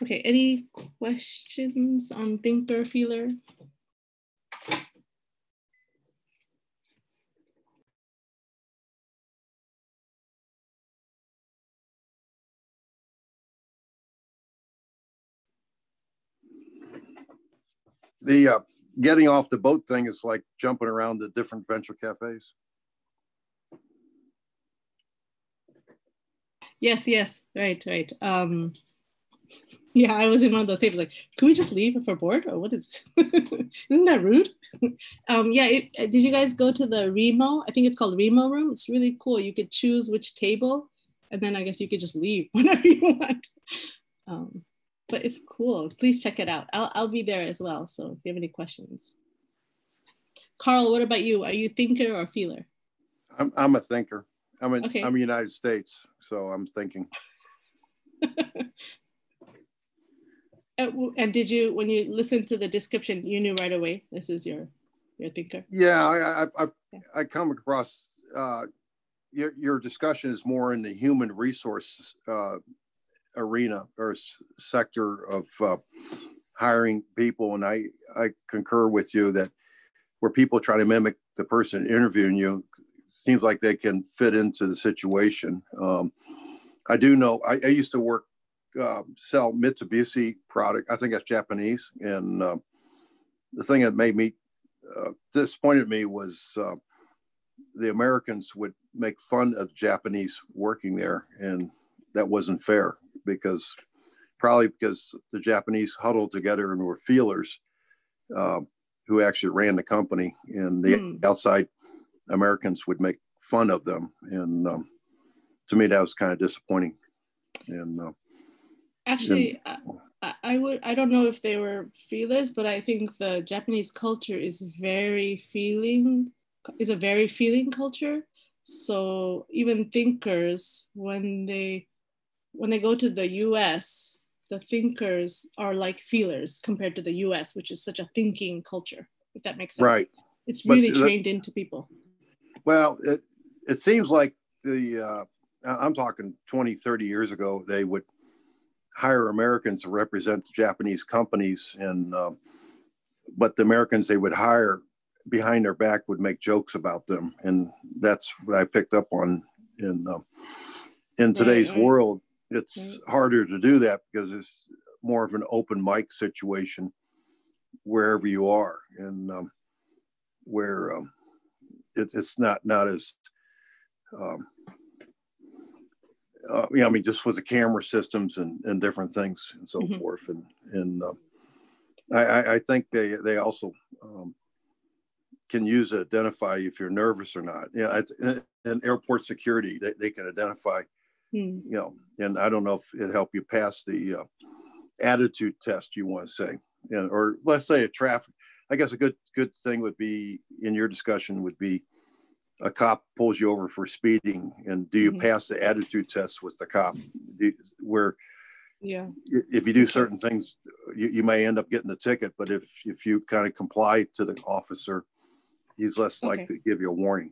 Okay, any questions on thinker, feeler? The getting off the boat thing is like jumping around to different venture cafes. Yes, right. Yeah, I was in one of those tables like, can we just leave if we're bored, or what is this? Isn't that rude? Yeah, did you guys go to the Remo? I think it's called Remo room. It's really cool. You could choose which table, and then I guess you could just leave whenever you want. But it's cool. Please check it out. I'll be there as well. So if you have any questions. Carl, what about you? Are you thinker or feeler? I'm a thinker. I'm in Okay. I'm United States, so I'm thinking. And did you, when you listened to the description, you knew right away this is your thinker? Yeah, I come across your discussion is more in the human resource arena or sector of hiring people, and I concur with you that where people try to mimic the person interviewing you, seems like they can fit into the situation. I do know I used to work sell Mitsubishi product. I think that's Japanese, and the thing that made me disappointed me was the Americans would make fun of Japanese working there, and that wasn't fair because the Japanese huddled together and were feelers who actually ran the company, and the outside Americans would make fun of them, and to me that was kind of disappointing. And actually, I don't know if they were feelers, but I think the Japanese culture is a very feeling culture. So even thinkers, when they when they go to the US, the thinkers are like feelers compared to the US, which is such a thinking culture, if that makes sense. Right. It's really trained into people. Well, it seems like I'm talking 20, 30 years ago, they would hire Americans to represent the Japanese companies, and but the Americans they would hire behind their back would make jokes about them, and that's what I picked up on in today's world. It's harder to do that because it's more of an open mic situation wherever you are, and where it's not as I mean, just with the camera systems and different things and so forth, and I think they also can use to identify if you're nervous or not. Yeah, in airport security, they can identify, you know, and I don't know if it helped you pass the attitude test, you want to say, or let's say a traffic. I guess a good thing would be in your discussion would be a cop pulls you over for speeding, and do you pass the attitude test with the cop? Where if you do certain things, you may end up getting the ticket, but if you kind of comply to the officer, he's less likely to give you a warning.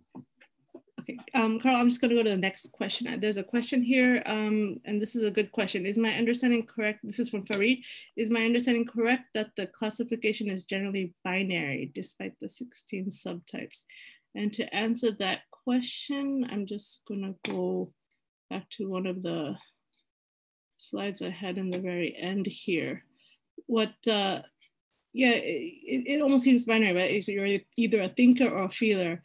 Okay, Carl, I'm just going to go to the next question. There's a question here, and this is a good question. Is my understanding correct? This is from Farid. Is my understanding correct that the classification is generally binary despite the 16 subtypes? And to answer that question, I'm just going to go back to one of the slides I had in the very end here. What, it almost seems binary, right? So you're either a thinker or a feeler.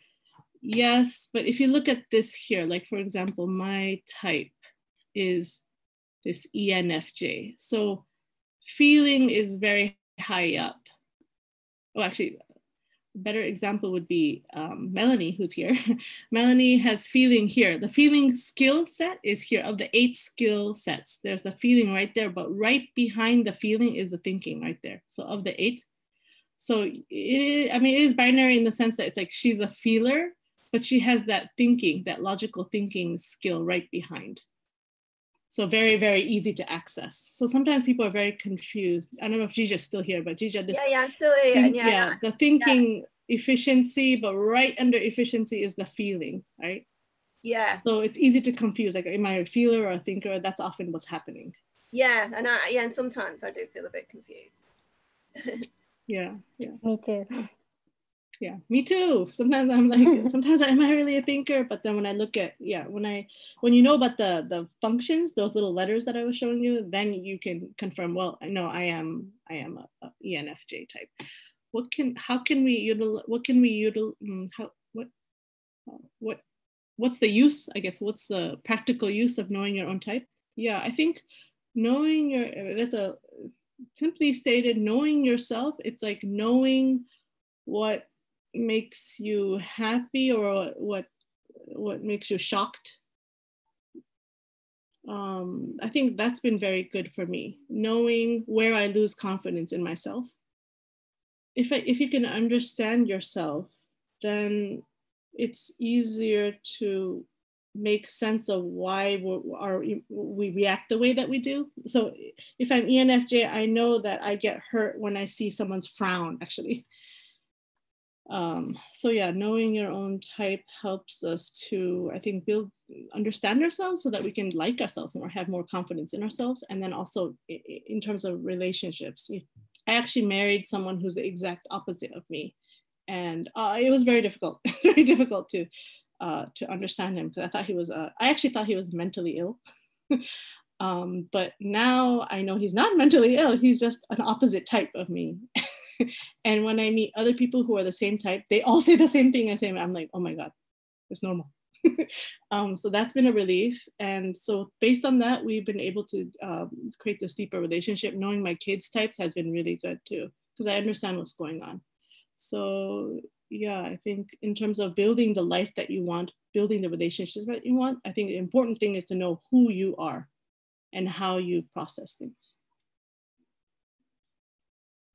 Yes, but if you look at this here, like for example, my type is this ENFJ. So feeling is very high up. Oh, actually, a better example would be Melanie, who's here. Melanie has feeling here. The feeling skill set is here. Of the 8 skill sets, there's the feeling right there, but right behind the feeling is the thinking right there. So of the 8, so it is binary in the sense that it's like she's a feeler, but she has that thinking, that logical thinking skill right behind. So very, very easy to access. So sometimes people are very confused. I don't know if Gija's still here, but Gija, this I'm still here. The thinking efficiency, but right under efficiency is the feeling, right? Yeah. So it's easy to confuse. Like, am I a feeler or a thinker? That's often what's happening. Yeah, and sometimes I do feel a bit confused. Yeah. Me too. Yeah, me too. Sometimes I'm like, sometimes am I really a thinker? But then when I look at, when you know about the functions, those little letters that I was showing you, then you can confirm, well, no, I am a ENFJ type. What's the use, I guess, what's the practical use of knowing your own type? Yeah, I think simply stated, knowing yourself, it's like knowing what makes you happy or what makes you shocked. I think that's been very good for me, knowing where I lose confidence in myself. If you can understand yourself, then it's easier to make sense of why we react the way that we do. So if I'm ENFJ, I know that I get hurt when I see someone's frown, actually. So yeah, knowing your own type helps us to, I think, understand ourselves so that we can like ourselves more, have more confidence in ourselves. And then also in terms of relationships, I actually married someone who's the exact opposite of me. And it was very difficult, very difficult to understand him, because I actually thought he was mentally ill. But now I know he's not mentally ill, he's just an opposite type of me. And when I meet other people who are the same type, they all say the same thing as him. I'm like, oh my God, it's normal. So that's been a relief. And so based on that, we've been able to create this deeper relationship. Knowing my kids' types has been really good too, because I understand what's going on. So yeah, I think in terms of building the life that you want, building the relationships that you want, I think the important thing is to know who you are and how you process things.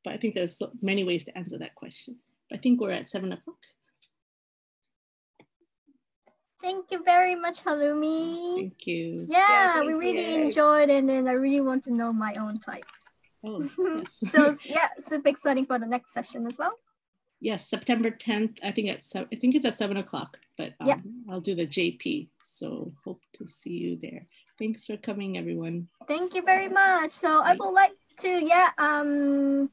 But I think there's so many ways to answer that question. But I think we're at 7 o'clock. Thank you very much, Halumi. Thank you. Yeah, we thank really you. enjoyed it, and I really want to know my own type. Oh, yes. So yeah, super exciting for the next session as well. Yes, September 10th. I think it's at 7 o'clock, but Yeah. I'll do the JP. So hope to see you there. Thanks for coming, everyone. Thank you very much. So I would like to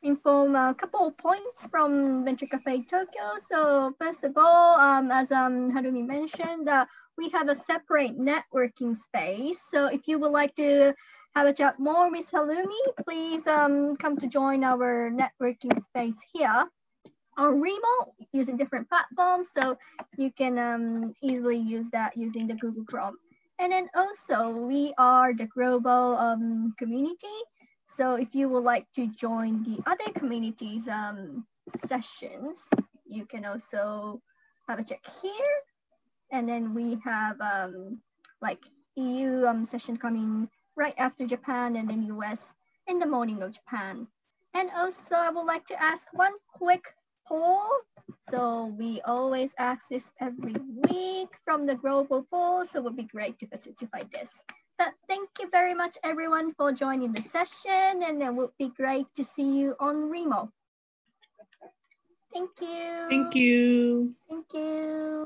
inform a couple of points from Venture Cafe Tokyo. So first of all, as Harumi mentioned, we have a separate networking space. So if you would like to have a chat more with Halumi, please come to join our networking space here on remote using different platforms. So you can easily use that using the Google Chrome. And then also we are the global community. So if you would like to join the other communities sessions, you can also have a check here. And then we have like EU session coming right after Japan, and then US in the morning of Japan. And also I would like to ask one quick poll. So we always ask this every week from the global poll. So it would be great to participate this. But thank you very much, everyone, for joining the session, and it would be great to see you on Remo. Thank you. Thank you. Thank you.